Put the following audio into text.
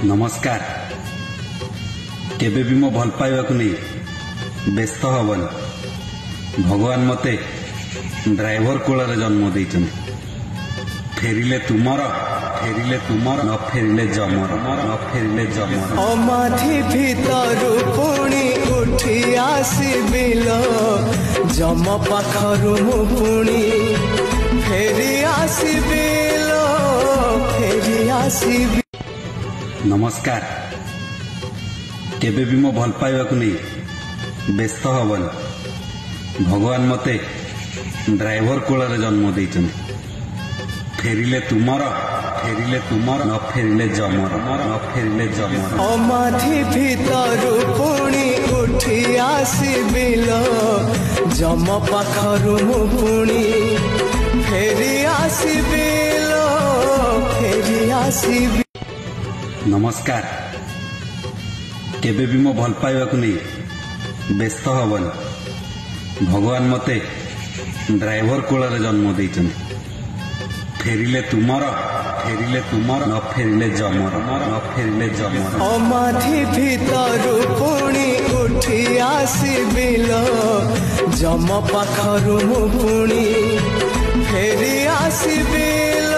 नमस्कार। केबे भी मो भल पाइबा को नहीं व्यस्त हबन। भगवान मते ड्राइवर कोଳରେ जन्म ଦେଇଛନ୍ତି। फेरिले तुमर न फेरिले जमर अमाधि भितरु पुणी उठी आसिबिल जम पाखरु मु पुणी फेरी आसिबिल नमस्कार। केबे भी मो भल पाइबा को नहीं व्यस्त हबन। भगवान मते ड्राइवर कोଳରେ जन्म ଦେଇଛନ୍ତି। फेरिले तुमर न फेरिले जमर अमाधि भितरु पुणी उठी आसिबिल जम पाखरु मु पुणी फेरी आसिबिल नमस्कार। केबे भी मो भल पाइबा को नहीं व्यस्त हबन। भगवान मते ड्राइवर कोଳରେ जन्म ଦେଇଛନ୍ତି। फेरिले तुमर न फेरिले जमर अमाधि भितरु पुणी उठी आसिबिल जम पाखरु मु पुणी फेरी आसिबिल